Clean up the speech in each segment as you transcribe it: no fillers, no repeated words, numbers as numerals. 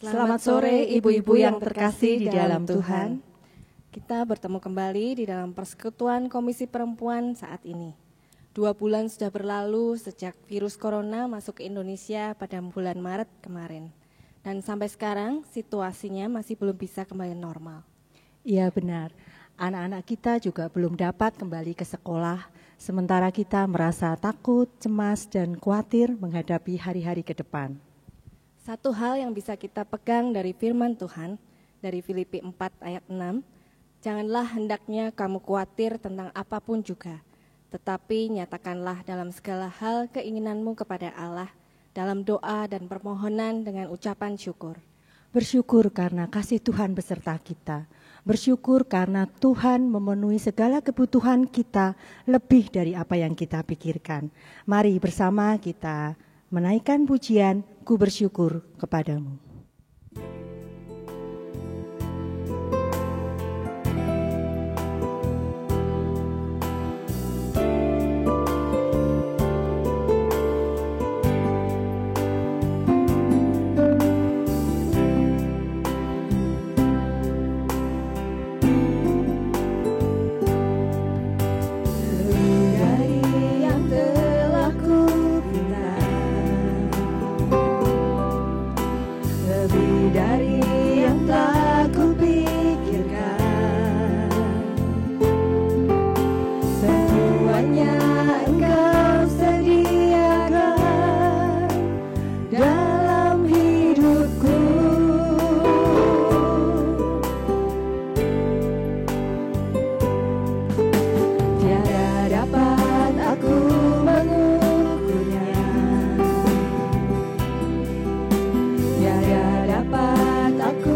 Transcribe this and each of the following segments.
Selamat sore ibu-ibu yang terkasih di dalam Tuhan. Kita bertemu kembali di dalam persekutuan Komisi Perempuan saat ini. 2 bulan sudah berlalu sejak virus corona masuk ke Indonesia pada bulan Maret kemarin. Dan sampai sekarang situasinya masih belum bisa kembali normal. Iya benar, anak-anak kita juga belum dapat kembali ke sekolah. Sementara kita merasa takut, cemas, dan khawatir menghadapi hari-hari ke depan. Satu hal yang bisa kita pegang dari firman Tuhan, dari Filipi 4 ayat 6, janganlah hendaknya kamu khawatir tentang apapun juga, tetapi nyatakanlah dalam segala hal keinginanmu kepada Allah, dalam doa dan permohonan dengan ucapan syukur. Bersyukur karena kasih Tuhan beserta kita. Bersyukur karena Tuhan memenuhi segala kebutuhan kita lebih dari apa yang kita pikirkan. Mari bersama kita menaikkan pujian, ku bersyukur kepadamu. Dapat aku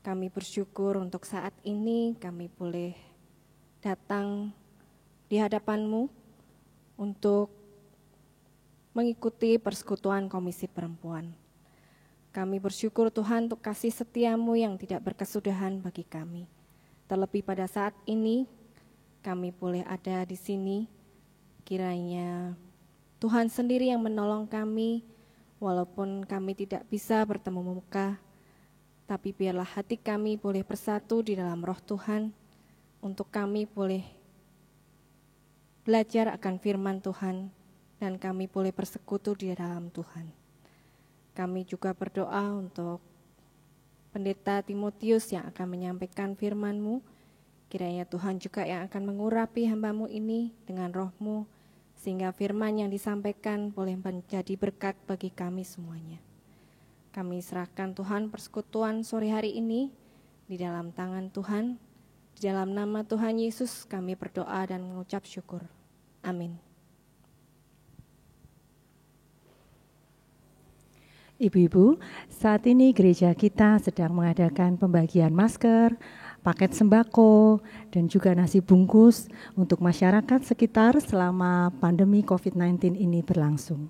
Kami bersyukur untuk saat ini kami boleh datang di hadapan-Mu untuk mengikuti persekutuan Komisi Perempuan. Kami bersyukur Tuhan untuk kasih setia-Mu yang tidak berkesudahan bagi kami. Terlebih pada saat ini kami boleh ada di sini, kiranya Tuhan sendiri yang menolong kami, walaupun kami tidak bisa bertemu muka, tapi biarlah hati kami boleh bersatu di dalam roh Tuhan, untuk kami boleh belajar akan firman Tuhan, dan kami boleh bersekutu di dalam Tuhan. Kami juga berdoa untuk Pendeta Timotius yang akan menyampaikan firman-Mu, kiranya Tuhan juga yang akan mengurapi hamba-Mu ini dengan roh-Mu, sehingga firman yang disampaikan boleh menjadi berkat bagi kami semuanya. Kami serahkan Tuhan persekutuan sore hari ini di dalam tangan Tuhan. Di dalam nama Tuhan Yesus kami berdoa dan mengucap syukur. Amin. Ibu-ibu, saat ini gereja kita sedang mengadakan pembagian masker, paket sembako, dan juga nasi bungkus untuk masyarakat sekitar selama pandemi COVID-19 ini berlangsung.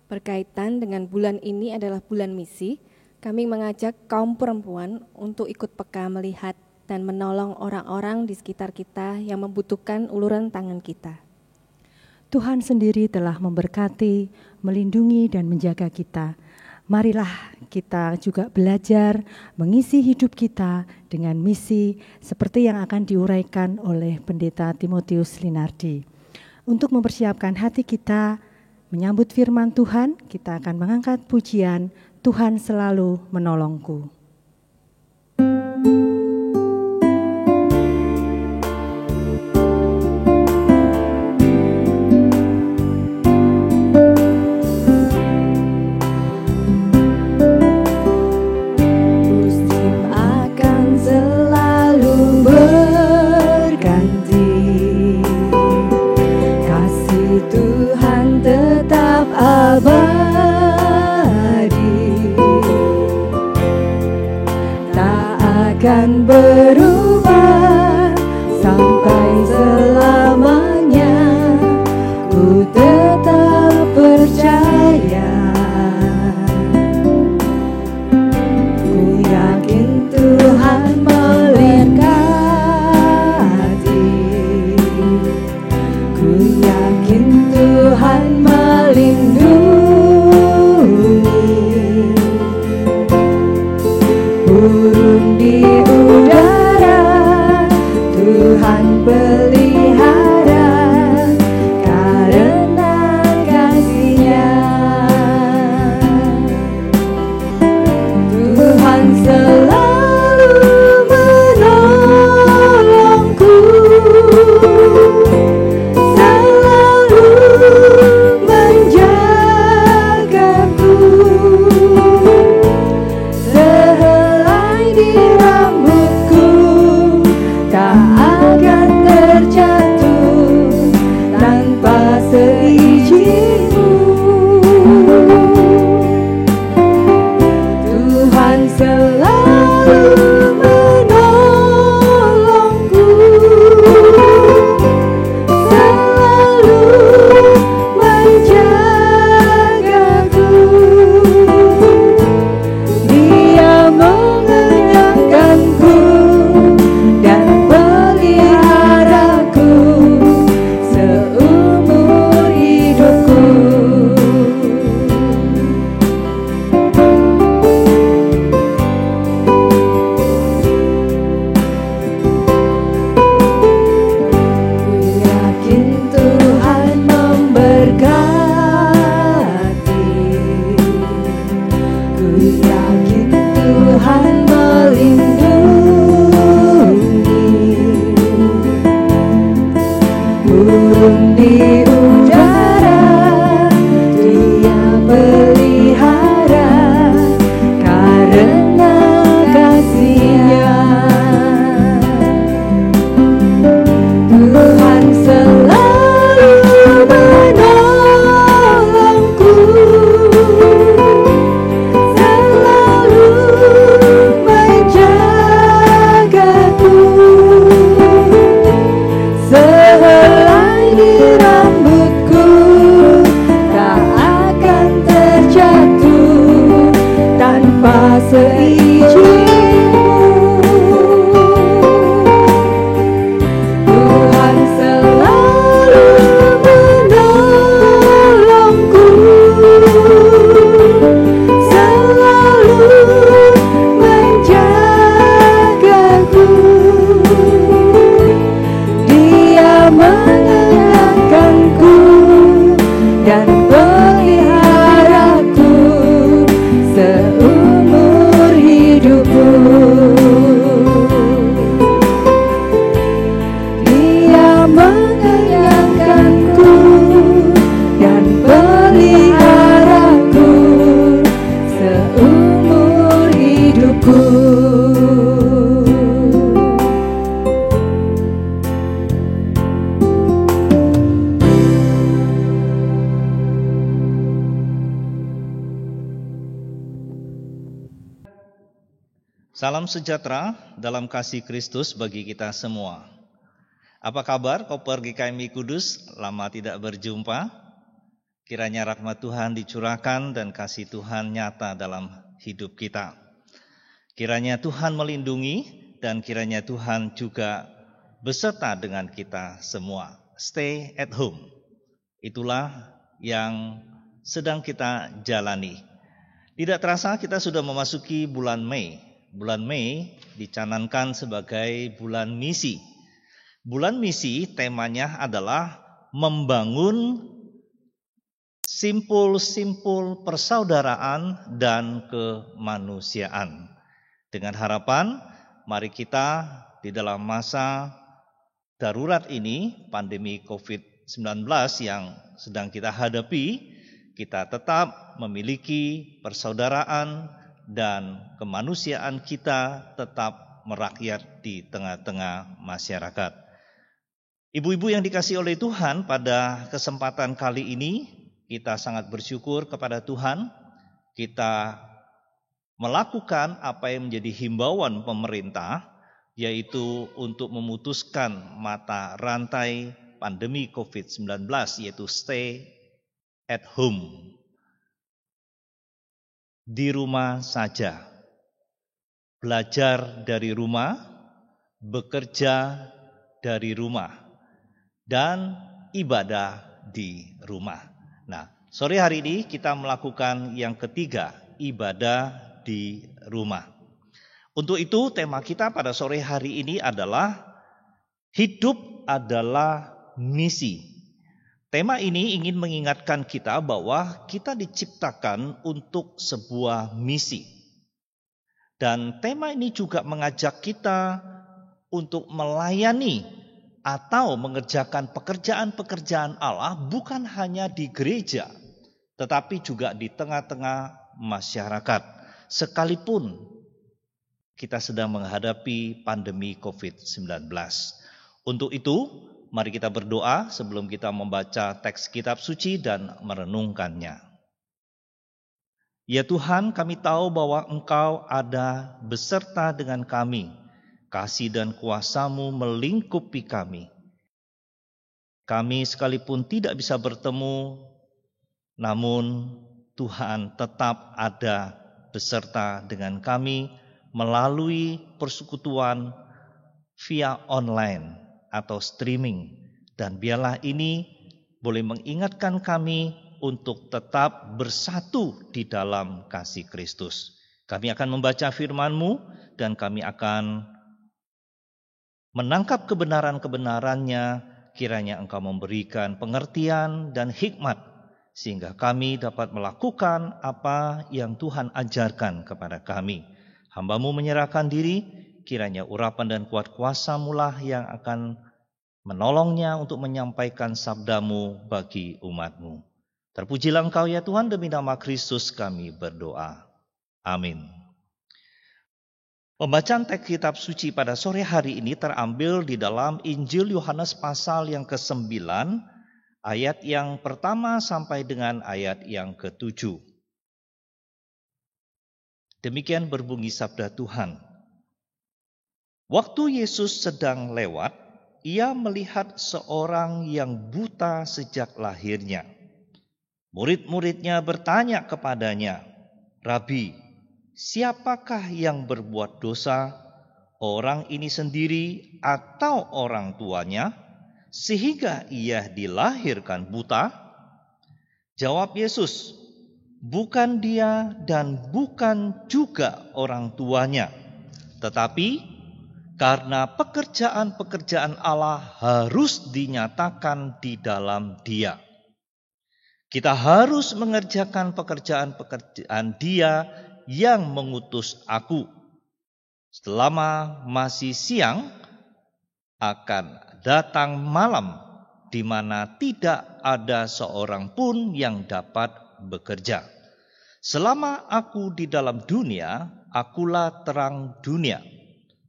Berkaitan dengan bulan ini adalah bulan misi, kami mengajak kaum perempuan untuk ikut peka melihat dan menolong orang-orang di sekitar kita yang membutuhkan uluran tangan kita. Tuhan sendiri telah memberkati, melindungi, dan menjaga kita. Marilah kita juga belajar mengisi hidup kita dengan misi seperti yang akan diuraikan oleh Pendeta Timotius Linardi. Untuk mempersiapkan hati kita menyambut firman Tuhan, kita akan mengangkat pujian Tuhan Selalu Menolongku. Akan berubah sampai selamanya, ku tetap percaya. Ku yakin Tuhan memberkati, ku yakin Tuhan melindungi. Burung di udara Tuhan pelihara karena kasih-Nya. Tuhan selalu menolongku, selalu menjagaku. Di rambutku tak akan terjatuh tanpa seizin-Mu. Tuhan selalu menolongku, selalu menjagaku. Dia mengenyangkanku dan peliharaku seumur hidupku. Ku yakin Tuhan memberkati, ku yakin Tuhan melindungi. Burung di udara Dia pelihara karena kasih-Nya. Tuhan selalu menolongku, selalu menjagaku. Salam sejahtera dalam kasih Kristus bagi kita semua. Apa kabar Koper GKMI Kudus? Lama tidak berjumpa. Kiranya rahmat Tuhan dicurahkan dan kasih Tuhan nyata dalam hidup kita. Kiranya Tuhan melindungi dan kiranya Tuhan juga beserta dengan kita semua. Stay at home. Itulah yang sedang kita jalani. Tidak terasa kita sudah memasuki bulan Mei. Bulan Mei dicanangkan sebagai bulan misi. Bulan misi temanya adalah membangun simpul-simpul persaudaraan dan kemanusiaan. Dengan harapan, mari kita di dalam masa darurat ini, pandemi COVID-19 yang sedang kita hadapi, kita tetap memiliki persaudaraan dan kemanusiaan kita tetap merakyat di tengah-tengah masyarakat. Ibu-ibu yang dikasihi oleh Tuhan, pada kesempatan kali ini kita sangat bersyukur kepada Tuhan. Kita melakukan apa yang menjadi himbauan pemerintah, yaitu untuk memutuskan mata rantai pandemi COVID-19, yaitu stay at home. Di rumah saja, belajar dari rumah, bekerja dari rumah, dan ibadah di rumah. Nah, sore hari ini kita melakukan yang ketiga, ibadah di rumah. Untuk itu tema kita pada sore hari ini adalah hidup adalah misi. Tema ini ingin mengingatkan kita bahwa kita diciptakan untuk sebuah misi. Dan tema ini juga mengajak kita untuk melayani atau mengerjakan pekerjaan-pekerjaan Allah bukan hanya di gereja, tetapi juga di tengah-tengah masyarakat. Sekalipun kita sedang menghadapi pandemi COVID-19. Untuk itu, mari kita berdoa sebelum kita membaca teks kitab suci dan merenungkannya. Ya Tuhan, kami tahu bahwa Engkau ada beserta dengan kami. Kasih dan kuasa-Mu melingkupi kami. Kami sekalipun tidak bisa bertemu, namun Tuhan tetap ada beserta dengan kami melalui persekutuan via online atau streaming, dan biarlah ini boleh mengingatkan kami untuk tetap bersatu di dalam kasih Kristus. Kami akan membaca firman-Mu dan kami akan menangkap kebenaran-kebenarannya. Kiranya Engkau memberikan pengertian dan hikmat sehingga kami dapat melakukan apa yang Tuhan ajarkan kepada kami. Hamba-Mu menyerahkan diri, kiranya urapan dan kuat kuasa-Mu lah yang akan menolongnya untuk menyampaikan sabda-Mu bagi umat-Mu. Terpujilah Engkau ya Tuhan, demi nama Kristus kami berdoa. Amin. Pembacaan teks kitab suci pada sore hari ini terambil di dalam Injil Yohanes pasal yang ke-9, ayat yang pertama sampai dengan ayat yang ke-7. Demikian berbunyi sabda Tuhan. Waktu Yesus sedang lewat, ia melihat seorang yang buta sejak lahirnya. Murid-muridnya bertanya kepadanya, "Rabi, siapakah yang berbuat dosa, orang ini sendiri atau orang tuanya, sehingga ia dilahirkan buta?" Jawab Yesus, "Bukan dia dan bukan juga orang tuanya, tetapi karena pekerjaan-pekerjaan Allah harus dinyatakan di dalam dia. Kita harus mengerjakan pekerjaan-pekerjaan Dia yang mengutus aku. Selama masih siang, akan datang malam di mana tidak ada seorang pun yang dapat bekerja. Selama aku di dalam dunia, akulah terang dunia."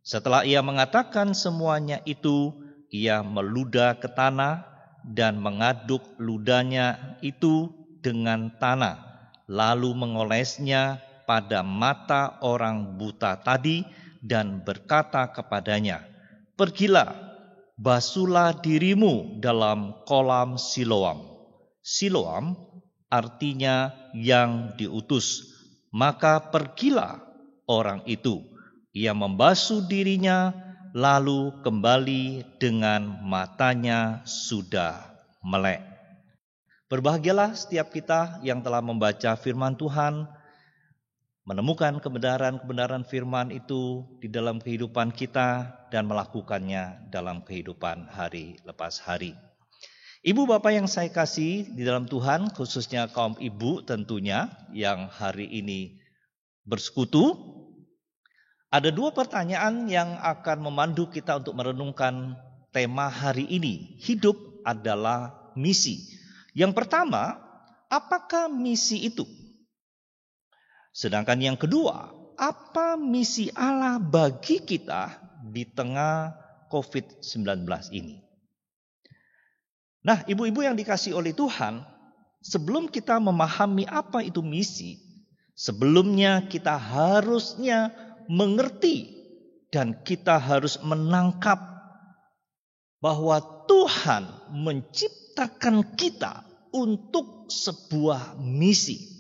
Setelah ia mengatakan semuanya itu, ia meludah ke tanah dan mengaduk ludahnya itu dengan tanah, lalu mengolesnya pada mata orang buta tadi dan berkata kepadanya, "Pergilah, basuhlah dirimu dalam kolam Siloam." Siloam artinya yang diutus. Maka pergilah orang itu. Ia membasuh dirinya, lalu kembali dengan matanya sudah melek. Berbahagialah setiap kita yang telah membaca firman Tuhan, menemukan kebenaran-kebenaran firman itu di dalam kehidupan kita dan melakukannya dalam kehidupan hari lepas hari. Ibu bapak yang saya kasih di dalam Tuhan, khususnya kaum ibu tentunya yang hari ini bersekutu, ada dua pertanyaan yang akan memandu kita untuk merenungkan tema hari ini. Hidup adalah misi. Yang pertama, apakah misi itu? Sedangkan yang kedua, apa misi Allah bagi kita di tengah COVID-19 ini? Nah, ibu-ibu yang dikasihi oleh Tuhan, sebelum kita memahami apa itu misi, sebelumnya kita harusnya mengerti dan kita harus menangkap bahwa Tuhan menciptakan kita untuk sebuah misi.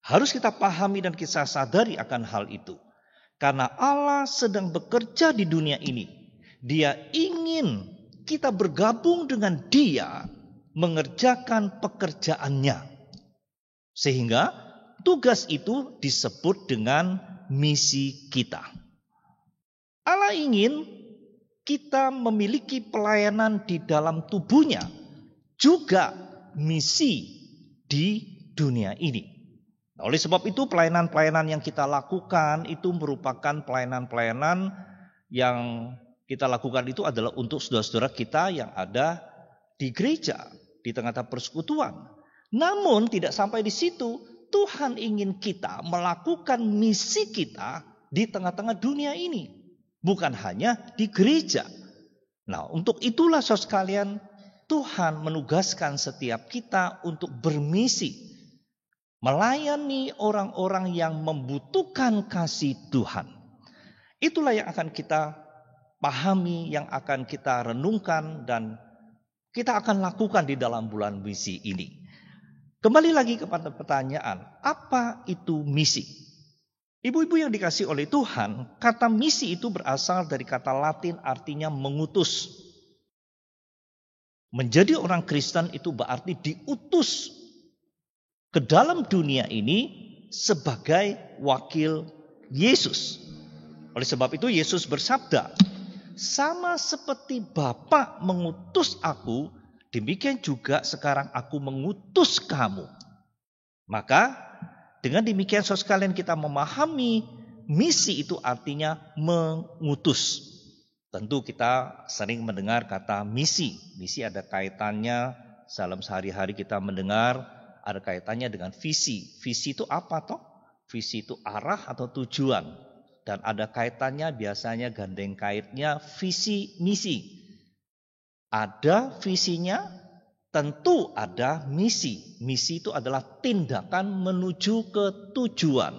Harus kita pahami dan kita sadari akan hal itu. Karena Allah sedang bekerja di dunia ini. Dia ingin kita bergabung dengan Dia mengerjakan pekerjaannya. Sehingga tugas itu disebut dengan misi kita. Allah ingin kita memiliki pelayanan di dalam tubuhnya, juga misi di dunia ini. Nah, oleh sebab itu pelayanan-pelayanan yang kita lakukan itu merupakan pelayanan-pelayanan yang kita lakukan itu adalah untuk saudara-saudara kita yang ada di gereja, di tengah-tengah persekutuan. Namun tidak sampai di situ. Tuhan ingin kita melakukan misi kita di tengah-tengah dunia ini. Bukan hanya di gereja. Nah, untuk itulah saudara sekalian, Tuhan menugaskan setiap kita untuk bermisi. Melayani orang-orang yang membutuhkan kasih Tuhan. Itulah yang akan kita pahami, yang akan kita renungkan, dan kita akan lakukan di dalam bulan misi ini. Kembali lagi kepada pertanyaan, apa itu misi? Ibu-ibu yang dikasihi oleh Tuhan, kata misi itu berasal dari kata Latin artinya mengutus. Menjadi orang Kristen itu berarti diutus ke dalam dunia ini sebagai wakil Yesus. Oleh sebab itu Yesus bersabda, "Sama seperti Bapa mengutus aku, demikian juga sekarang aku mengutus kamu." Maka dengan demikian saudara sekalian kita memahami misi itu artinya mengutus. Tentu kita sering mendengar kata misi. Misi ada kaitannya dalam sehari-hari kita mendengar ada kaitannya dengan visi. Visi itu apa toh? Visi itu arah atau tujuan. Dan ada kaitannya biasanya gandeng kaitnya visi misi. Ada visinya, tentu ada misi. Misi itu adalah tindakan menuju ke tujuan,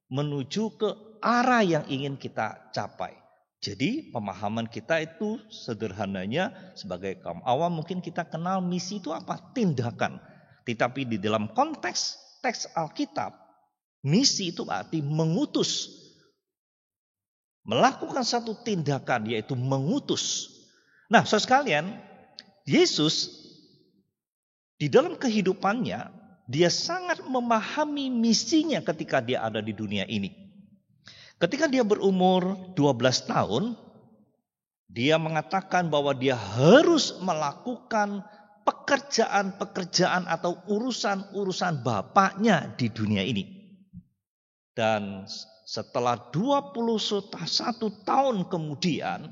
menuju ke arah yang ingin kita capai. Jadi pemahaman kita itu sederhananya sebagai kaum awam mungkin kita kenal misi itu apa? Tindakan. Tetapi di dalam konteks teks Alkitab, misi itu berarti mengutus. Melakukan satu tindakan yaitu mengutus. Nah, saudara sekalian, Yesus di dalam kehidupannya, dia sangat memahami misinya ketika dia ada di dunia ini. Ketika dia berumur 12 tahun, dia mengatakan bahwa dia harus melakukan pekerjaan-pekerjaan atau urusan-urusan bapaknya di dunia ini. Dan setelah 21 tahun kemudian,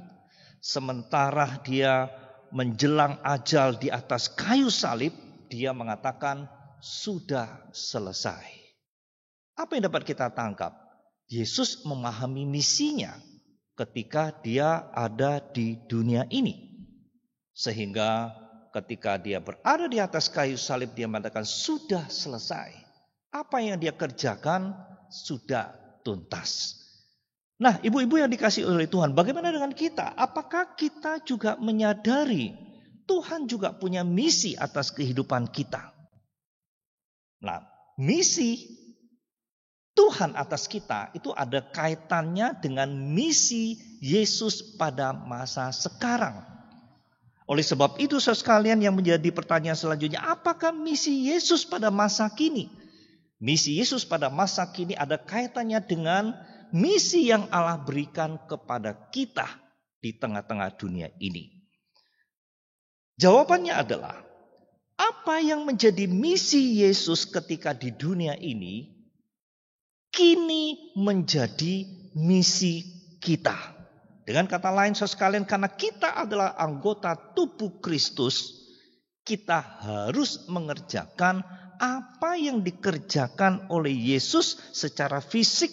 sementara dia menjelang ajal di atas kayu salib, dia mengatakan sudah selesai. Apa yang dapat kita tangkap? Yesus memahami misinya ketika dia ada di dunia ini. Sehingga ketika dia berada di atas kayu salib, dia mengatakan sudah selesai. Apa yang dia kerjakan sudah tuntas. Nah, ibu-ibu yang dikasihi oleh Tuhan, bagaimana dengan kita? Apakah kita juga menyadari Tuhan juga punya misi atas kehidupan kita? Nah, misi Tuhan atas kita itu ada kaitannya dengan misi Yesus pada masa sekarang. Oleh sebab itu, saudara sekalian, yang menjadi pertanyaan selanjutnya, apakah misi Yesus pada masa kini? Misi Yesus pada masa kini ada kaitannya dengan misi yang Allah berikan kepada kita di tengah-tengah dunia ini. Jawabannya adalah, apa yang menjadi misi Yesus ketika di dunia ini, kini menjadi misi kita. Dengan kata lain, saudara sekalian, karena kita adalah anggota tubuh Kristus, kita harus mengerjakan apa yang dikerjakan oleh Yesus secara fisik.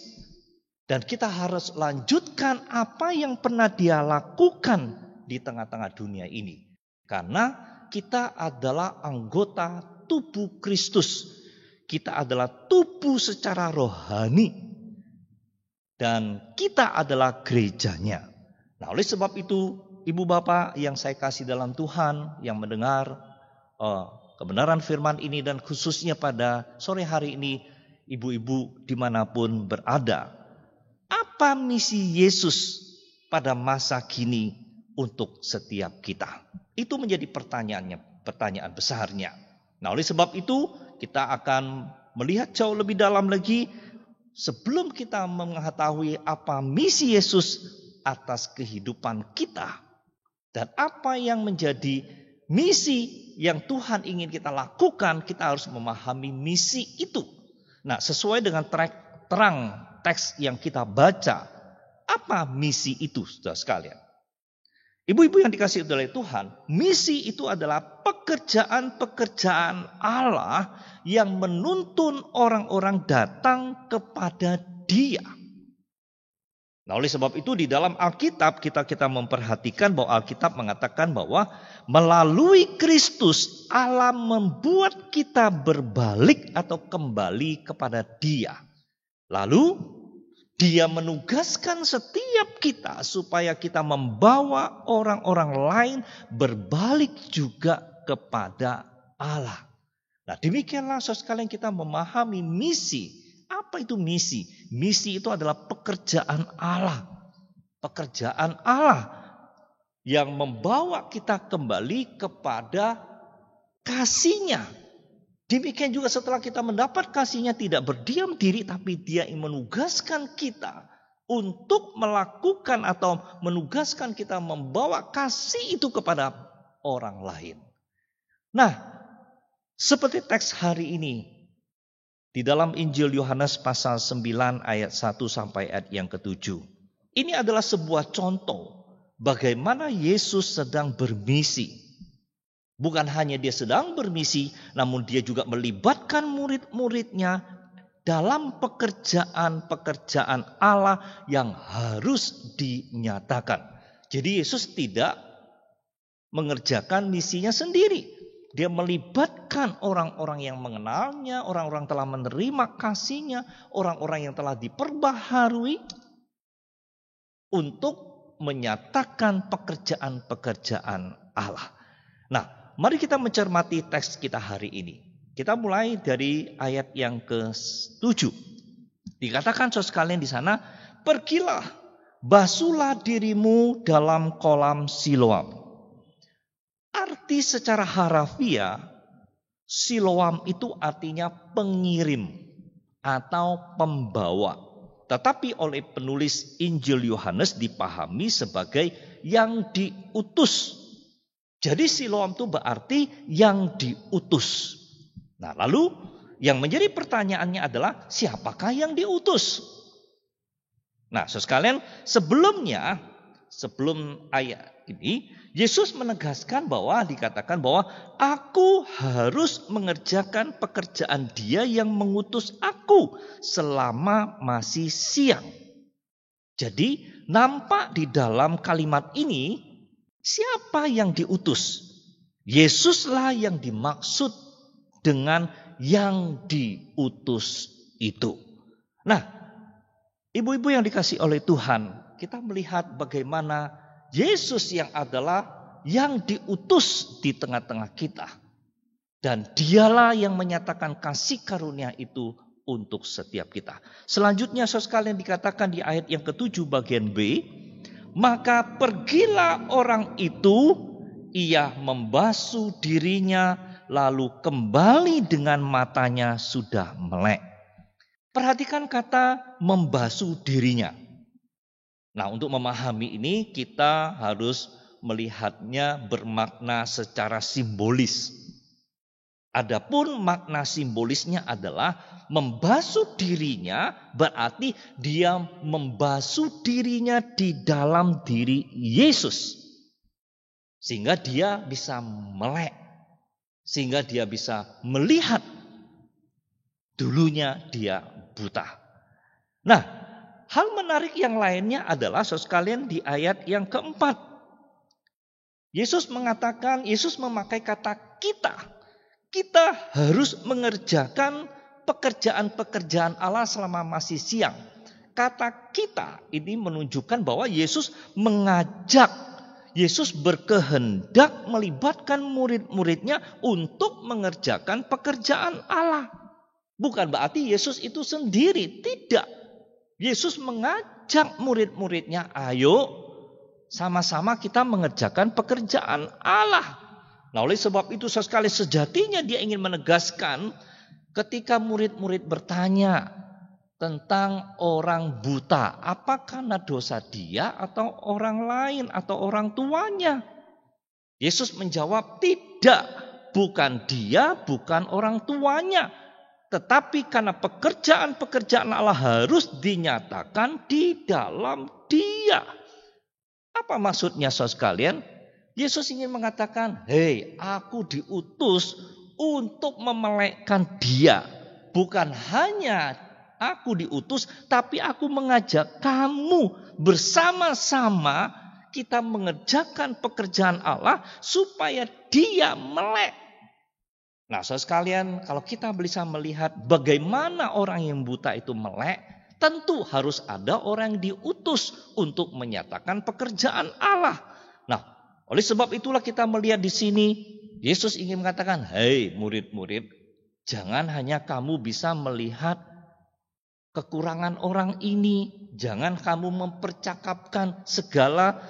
Dan kita harus lanjutkan apa yang pernah Dia lakukan di tengah-tengah dunia ini. Karena kita adalah anggota tubuh Kristus. Kita adalah tubuh secara rohani. Dan kita adalah gerejanya. Nah, oleh sebab itu, ibu bapak yang saya kasih dalam Tuhan, yang mendengar kebenaran firman ini, dan khususnya pada sore hari ini, ibu-ibu dimanapun berada, apa misi Yesus pada masa kini untuk setiap kita? Itu menjadi pertanyaan besarnya. Nah, oleh sebab itu kita akan melihat jauh lebih dalam lagi sebelum kita mengetahui apa misi Yesus atas kehidupan kita dan apa yang menjadi misi yang Tuhan ingin kita lakukan, kita harus memahami misi itu. Nah, sesuai dengan terang teks yang kita baca, apa misi itu, saudara sekalian? Ibu-ibu yang dikasihi oleh Tuhan, misi itu adalah pekerjaan-pekerjaan Allah yang menuntun orang-orang datang kepada Dia. Nah, oleh sebab itu di dalam Alkitab kita memperhatikan bahwa Alkitab mengatakan bahwa melalui Kristus Allah membuat kita berbalik atau kembali kepada Dia. Lalu Dia menugaskan setiap kita supaya kita membawa orang-orang lain berbalik juga kepada Allah. Nah, demikianlah saudara sekalian kita memahami misi. Apa itu misi? Misi itu adalah pekerjaan Allah. Pekerjaan Allah yang membawa kita kembali kepada kasih-Nya. Demikian juga setelah kita mendapat kasih-Nya tidak berdiam diri, tapi Dia menugaskan kita untuk melakukan atau menugaskan kita membawa kasih itu kepada orang lain. Nah, seperti teks hari ini di dalam Injil Yohanes pasal 9 ayat 1 sampai ayat yang ke-7. Ini adalah sebuah contoh bagaimana Yesus sedang bermisi. Bukan hanya Dia sedang bermisi, namun Dia juga melibatkan murid-muridnya dalam pekerjaan-pekerjaan Allah yang harus dinyatakan. Jadi Yesus tidak mengerjakan misinya sendiri. Dia melibatkan orang-orang yang mengenalnya, orang-orang telah menerima kasih-Nya, orang-orang yang telah diperbaharui untuk menyatakan pekerjaan-pekerjaan Allah. Nah, mari kita mencermati teks kita hari ini. Kita mulai dari ayat yang ke-7. Dikatakan saudara sekalian di sana, pergilah, basuhlah dirimu dalam kolam Siloam. Arti secara harafiah, Siloam itu artinya pengirim atau pembawa. Tetapi oleh penulis Injil Yohanes dipahami sebagai yang diutus. Jadi Siloam itu berarti yang diutus. Nah, lalu yang menjadi pertanyaannya adalah siapakah yang diutus? Nah, saudara sekalian, sebelum ayat ini, Yesus menegaskan bahwa dikatakan bahwa aku harus mengerjakan pekerjaan Dia yang mengutus aku selama masih siang. Jadi nampak di dalam kalimat ini siapa yang diutus? Yesuslah yang dimaksud dengan yang diutus itu. Nah, Ibu-ibu yang dikasihi oleh Tuhan, kita melihat bagaimana Yesus yang adalah yang diutus di tengah-tengah kita. Dan dialah yang menyatakan kasih karunia itu untuk setiap kita. Selanjutnya saudara sekalian dikatakan di ayat yang ke-7 bagian B. Maka pergilah orang itu, ia membasuh dirinya, lalu kembali dengan matanya sudah melek. Perhatikan kata membasuh dirinya. Nah, untuk memahami ini kita harus melihatnya bermakna secara simbolis. Adapun makna simbolisnya adalah membasuh dirinya berarti dia membasuh dirinya di dalam diri Yesus. Sehingga dia bisa melek. Sehingga dia bisa melihat. Dulunya dia buta. Nah, hal menarik yang lainnya adalah saudara sekalian di ayat yang keempat. Yesus memakai kata kita. Kita harus mengerjakan pekerjaan-pekerjaan Allah selama masih siang. Kata kita ini menunjukkan bahwa Yesus mengajak, Yesus berkehendak melibatkan murid-muridnya untuk mengerjakan pekerjaan Allah. Bukan berarti Yesus itu sendiri, tidak. Yesus mengajak murid-muridnya, ayo sama-sama kita mengerjakan pekerjaan Allah. Nah, oleh sebab itu sekali sejatinya dia ingin menegaskan ketika murid-murid bertanya tentang orang buta, apakah karena dosa dia atau orang lain atau orang tuanya? Yesus menjawab tidak, bukan dia, bukan orang tuanya. Tetapi karena pekerjaan-pekerjaan Allah harus dinyatakan di dalam dia. Apa maksudnya saudara sekalian? Yesus ingin mengatakan, hei, aku diutus untuk memelekkan dia. Bukan hanya aku diutus, tapi aku mengajak kamu bersama-sama kita mengerjakan pekerjaan Allah supaya dia melek. Nah, saudara sekalian, kalau kita bisa melihat bagaimana orang yang buta itu melek, tentu harus ada orang yang diutus untuk menyatakan pekerjaan Allah. Nah, oleh sebab itulah kita melihat di sini Yesus ingin mengatakan, hei murid-murid, jangan hanya kamu bisa melihat kekurangan orang ini, jangan kamu mempercakapkan segala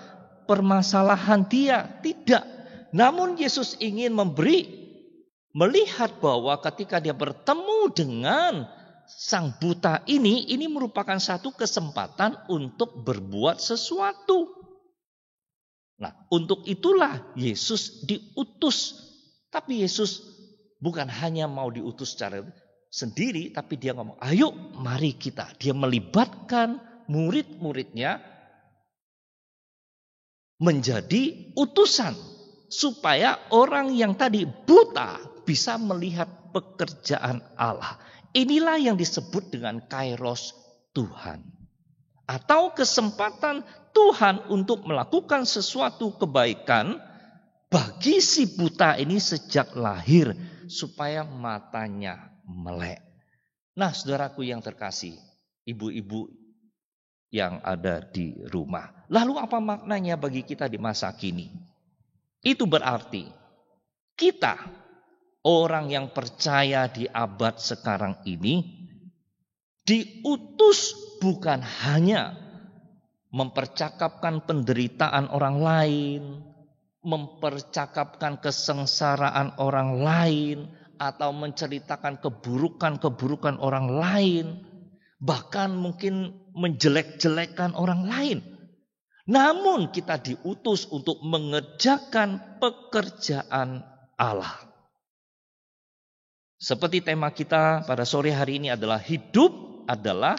permasalahan dia, tidak. Namun Yesus ingin melihat bahwa ketika dia bertemu dengan sang buta ini merupakan satu kesempatan untuk berbuat sesuatu. Nah, untuk itulah Yesus diutus. Tapi Yesus bukan hanya mau diutus secara sendiri, tapi dia ngomong, ayo mari kita. Dia melibatkan murid-muridnya menjadi utusan. Supaya orang yang tadi buta bisa melihat pekerjaan Allah. Inilah yang disebut dengan kairos Tuhan. Atau kesempatan Tuhan untuk melakukan sesuatu kebaikan bagi si buta ini sejak lahir supaya matanya melek. Nah, saudaraku yang terkasih, ibu-ibu yang ada di rumah. Lalu apa maknanya bagi kita di masa kini? Itu berarti kita orang yang percaya di abad sekarang ini diutus bukan hanya mempercakapkan penderitaan orang lain, mempercakapkan kesengsaraan orang lain, atau menceritakan keburukan-keburukan orang lain, bahkan mungkin menjelek-jelekan orang lain. Namun kita diutus untuk mengerjakan pekerjaan Allah. Seperti tema kita pada sore hari ini adalah hidup adalah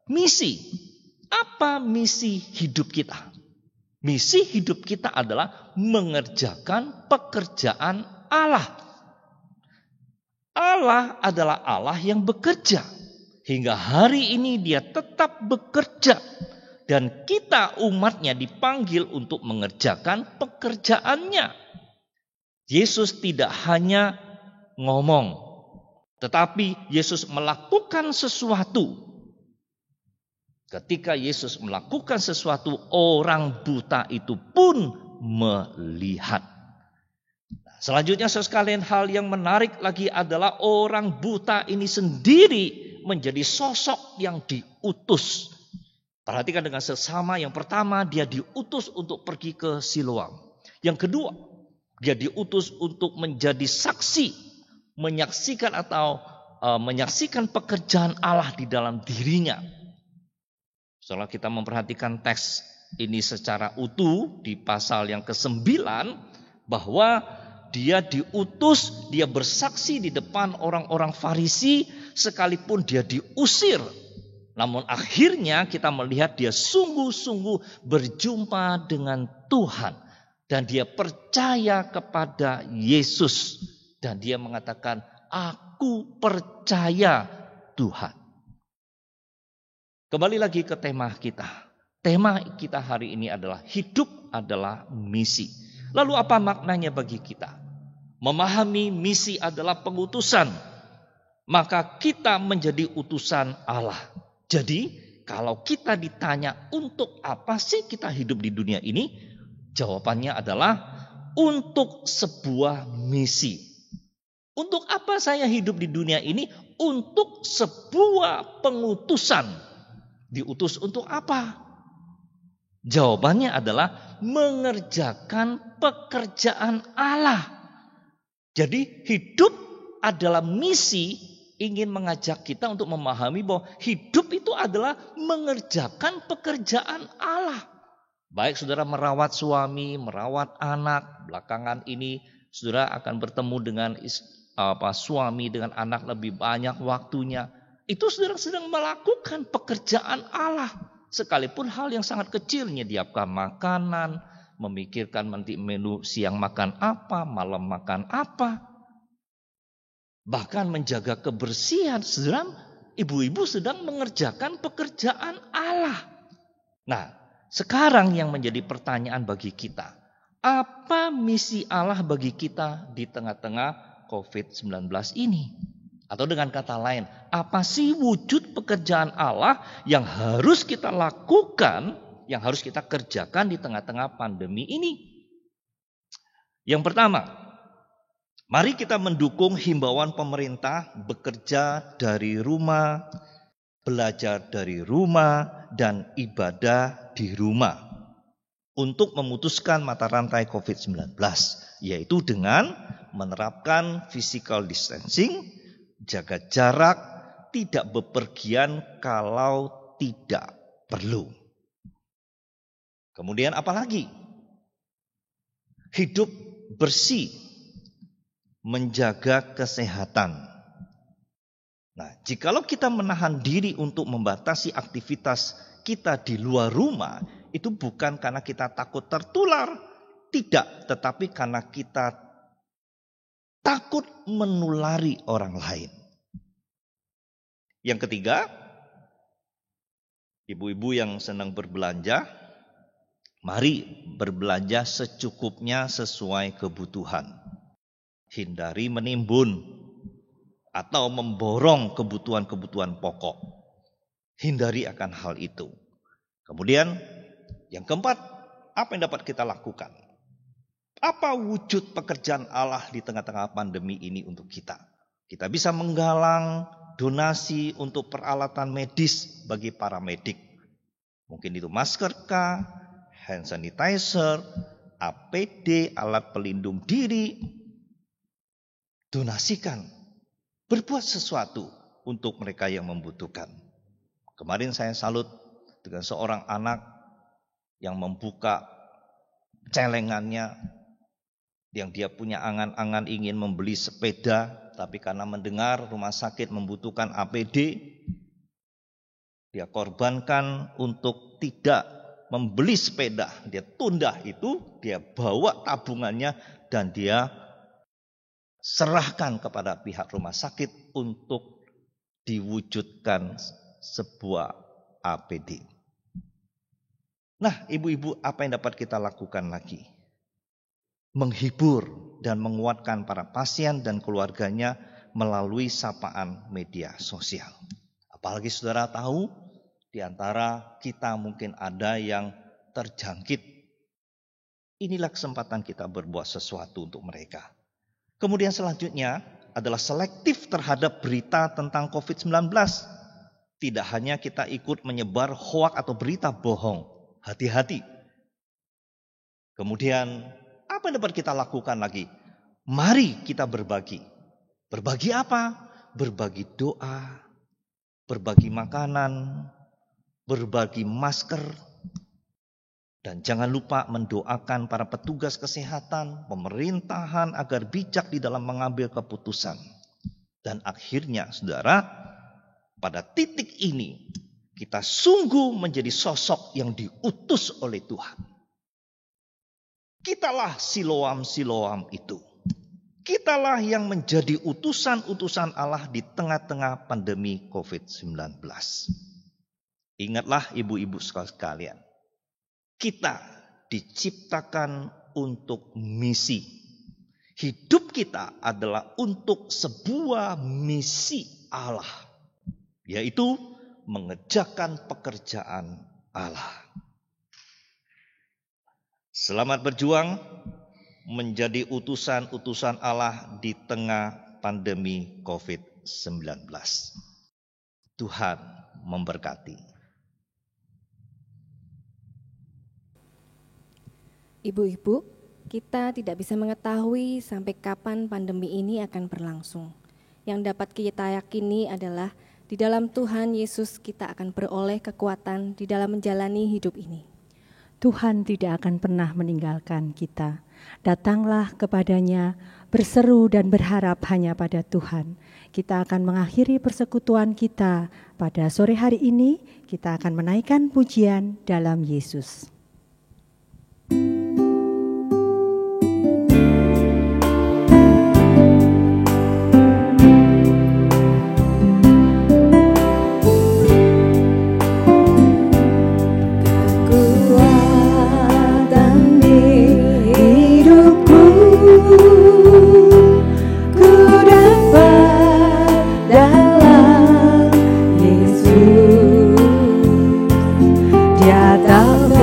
misi. Apa misi hidup kita? Misi hidup kita adalah mengerjakan pekerjaan Allah. Allah adalah Allah yang bekerja. Hingga hari ini dia tetap bekerja. Dan kita umatnya dipanggil untuk mengerjakan pekerjaannya. Yesus tidak hanya ngomong, tetapi Yesus melakukan sesuatu. Ketika Yesus melakukan sesuatu, orang buta itu pun melihat. Nah, selanjutnya saudara sekalian, hal yang menarik lagi adalah orang buta ini sendiri menjadi sosok yang diutus. Perhatikan dengan seksama. Yang pertama, dia diutus untuk pergi ke Siloam. Yang kedua, dia diutus untuk menjadi saksi, menyaksikan pekerjaan Allah di dalam dirinya. Setelah kita memperhatikan teks ini secara utuh di pasal yang ke-9, bahwa dia diutus, dia bersaksi di depan orang-orang Farisi sekalipun dia diusir. Namun akhirnya kita melihat dia sungguh-sungguh berjumpa dengan Tuhan. Dan dia percaya kepada Yesus. Dan dia mengatakan, aku percaya Tuhan. Kembali lagi ke tema kita. Tema kita hari ini adalah hidup adalah misi. Lalu apa maknanya bagi kita? Memahami misi adalah pengutusan. Maka kita menjadi utusan Allah. Jadi kalau kita ditanya untuk apa sih kita hidup di dunia ini? Jawabannya adalah untuk sebuah misi. Untuk apa saya hidup di dunia ini? Untuk sebuah pengutusan. Diutus untuk apa? Jawabannya adalah mengerjakan pekerjaan Allah. Jadi hidup adalah misi, ingin mengajak kita untuk memahami bahwa hidup itu adalah mengerjakan pekerjaan Allah. Baik saudara merawat suami, merawat anak, belakangan ini saudara akan bertemu dengan suami dengan anak lebih banyak waktunya. Itu saudara sedang melakukan pekerjaan Allah. Sekalipun hal yang sangat kecil, menyediakan makanan, memikirkan nanti menu siang makan apa, malam makan apa. Bahkan menjaga kebersihan, saudara, ibu-ibu sedang mengerjakan pekerjaan Allah. Nah, sekarang yang menjadi pertanyaan bagi kita, apa misi Allah bagi kita di tengah-tengah COVID-19 ini? Atau dengan kata lain, apa sih wujud pekerjaan Allah yang harus kita lakukan, yang harus kita kerjakan di tengah-tengah pandemi ini? Yang pertama, mari kita mendukung himbauan pemerintah bekerja dari rumah, belajar dari rumah, dan ibadah di rumah. Untuk memutuskan mata rantai COVID-19, yaitu dengan menerapkan physical distancing, jaga jarak, tidak bepergian kalau tidak perlu. Kemudian apa lagi? Hidup bersih, menjaga kesehatan. Nah, jikalau kita menahan diri untuk membatasi aktivitas kita di luar rumah, itu bukan karena kita takut tertular, tidak, tetapi karena kita takut menulari orang lain. Yang ketiga, ibu-ibu yang senang berbelanja, mari berbelanja secukupnya sesuai kebutuhan. Hindari menimbun atau memborong kebutuhan-kebutuhan pokok. Hindari akan hal itu. Kemudian yang keempat, apa yang dapat kita lakukan? Apa wujud pekerjaan Allah di tengah-tengah pandemi ini untuk kita? Kita bisa menggalang donasi untuk peralatan medis bagi para medik. Mungkin itu masker kah, hand sanitizer, APD, alat pelindung diri. Donasikan, berbuat sesuatu untuk mereka yang membutuhkan. Kemarin saya salut dengan seorang anak yang membuka celengannya, yang dia punya angan-angan ingin membeli sepeda, tapi karena mendengar rumah sakit membutuhkan APD, dia korbankan untuk tidak membeli sepeda. Dia tunda itu, dia bawa tabungannya dan dia serahkan kepada pihak rumah sakit untuk diwujudkan sebuah APD. Nah, ibu-ibu, apa yang dapat kita lakukan lagi? Menghibur dan menguatkan para pasien dan keluarganya melalui sapaan media sosial. Apalagi saudara tahu, Di antara kita mungkin ada yang terjangkit. Inilah kesempatan kita berbuat sesuatu untuk mereka. Kemudian selanjutnya adalah selektif terhadap berita tentang COVID-19. Tidak hanya kita ikut menyebar hoak atau berita bohong. Hati-hati. Kemudian apa yang dapat kita lakukan lagi? Mari kita berbagi. Berbagi apa? Berbagi doa, berbagi makanan, berbagi masker. Dan jangan lupa mendoakan para petugas kesehatan, pemerintahan agar bijak di dalam mengambil keputusan. Dan akhirnya saudara, pada titik ini kita sungguh menjadi sosok yang diutus oleh Tuhan. Kitalah Siloam-Siloam itu. Kitalah yang menjadi utusan-utusan Allah di tengah-tengah pandemi COVID-19. Ingatlah ibu-ibu sekalian, kita diciptakan untuk misi. Hidup kita adalah untuk sebuah misi Allah, yaitu mengerjakan pekerjaan Allah. Selamat berjuang menjadi utusan-utusan Allah di tengah pandemi COVID-19. Tuhan memberkati. Ibu-ibu, kita tidak bisa mengetahui sampai kapan pandemi ini akan berlangsung. Yang dapat kita yakini adalah di dalam Tuhan Yesus kita akan beroleh kekuatan di dalam menjalani hidup ini. Tuhan tidak akan pernah meninggalkan kita. Datanglah kepadanya, berseru dan berharap hanya pada Tuhan. Kita akan mengakhiri persekutuan kita pada sore hari ini. Kita akan menaikkan pujian dalam Yesus. Dia tak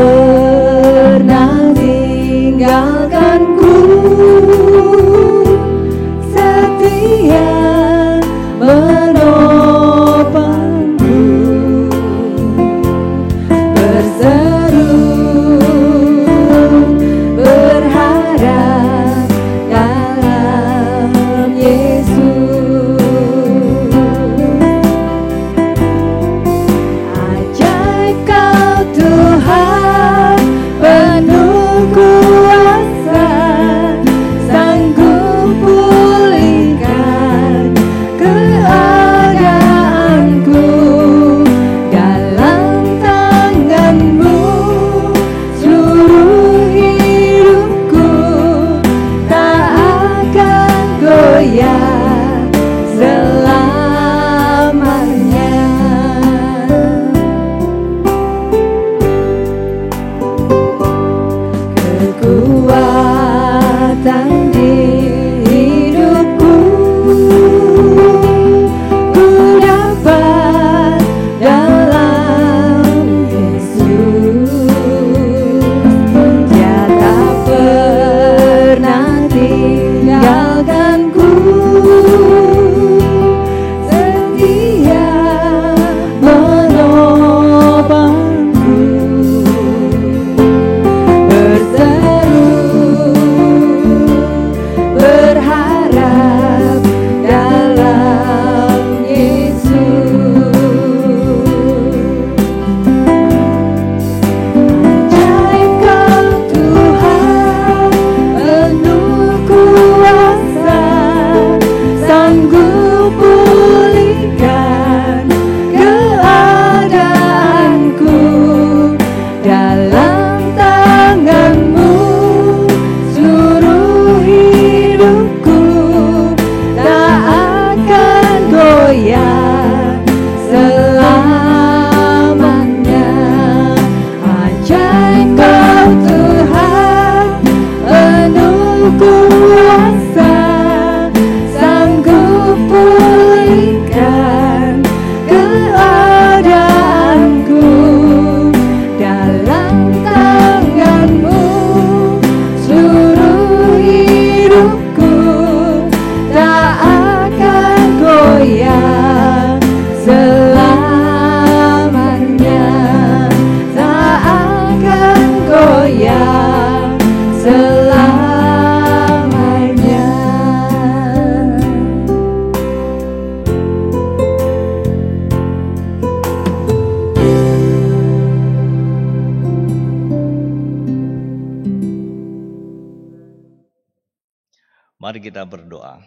Mari kita berdoa.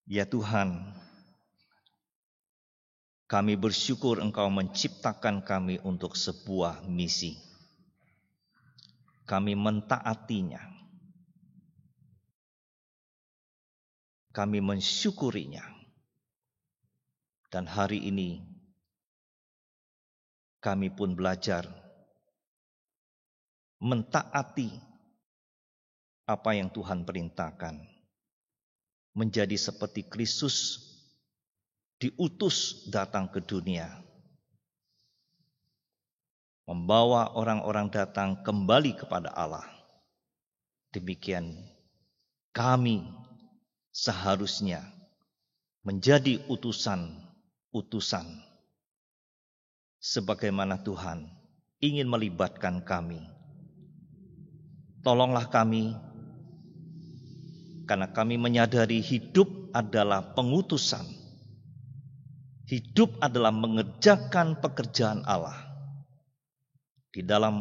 Ya Tuhan, kami bersyukur Engkau menciptakan kami untuk sebuah misi. Kami mentaatinya. Kami mensyukurinya. Dan hari ini kami pun belajar mentaati apa yang Tuhan perintahkan. Menjadi seperti Kristus diutus datang ke dunia. Membawa orang-orang datang kembali kepada Allah. Demikian kami seharusnya menjadi utusan-utusan. Sebagaimana Tuhan ingin melibatkan kami. Tolonglah kami, karena kami menyadari hidup adalah pengutusan. Hidup adalah mengerjakan pekerjaan Allah. Di dalam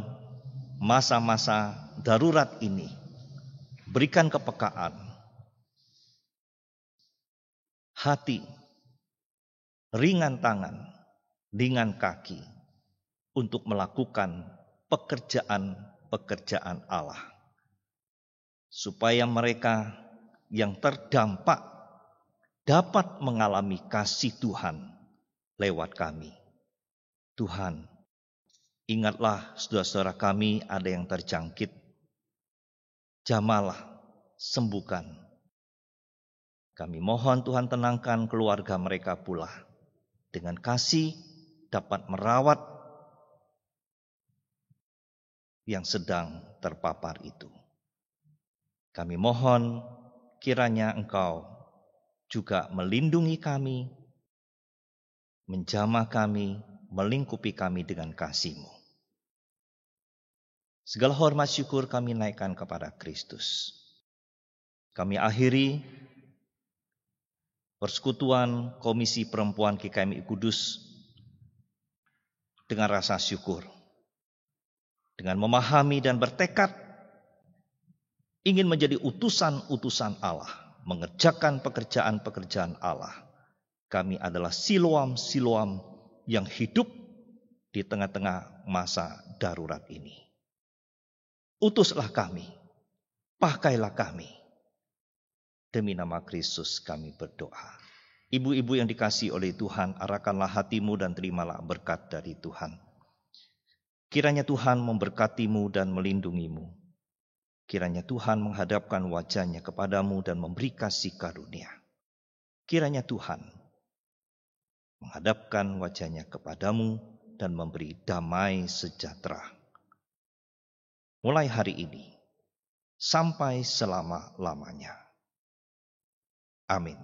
masa-masa darurat ini, berikan kepekaan, hati, ringan tangan, ringan kaki, untuk melakukan pekerjaan-pekerjaan Allah. Supaya mereka yang terdampak dapat mengalami kasih Tuhan lewat kami. Tuhan, ingatlah saudara-saudara kami ada yang terjangkit. Jamahlah, sembuhkan. Kami mohon Tuhan tenangkan keluarga mereka pula. Dengan kasih dapat merawat yang sedang terpapar itu. Kami mohon kiranya Engkau juga melindungi kami, menjamah kami, melingkupi kami dengan kasih-Mu. Segala hormat syukur kami naikkan kepada Kristus. Kami akhiri persekutuan Komisi Perempuan GKMI Kudus dengan rasa syukur. Dengan memahami dan bertekad ingin menjadi utusan-utusan Allah, mengerjakan pekerjaan-pekerjaan Allah. Kami adalah siloam-siloam yang hidup di tengah-tengah masa darurat ini. Utuslah kami, pakailah kami. Demi nama Kristus kami berdoa. Ibu-ibu yang dikasihi oleh Tuhan, arahkanlah hatimu dan terimalah berkat dari Tuhan. Kiranya Tuhan memberkatimu dan melindungimu. Kiranya Tuhan menghadapkan wajah-Nya kepadamu dan memberi kasih karunia. Kiranya Tuhan menghadapkan wajah-Nya kepadamu dan memberi damai sejahtera. Mulai hari ini sampai selama-lamanya. Amin.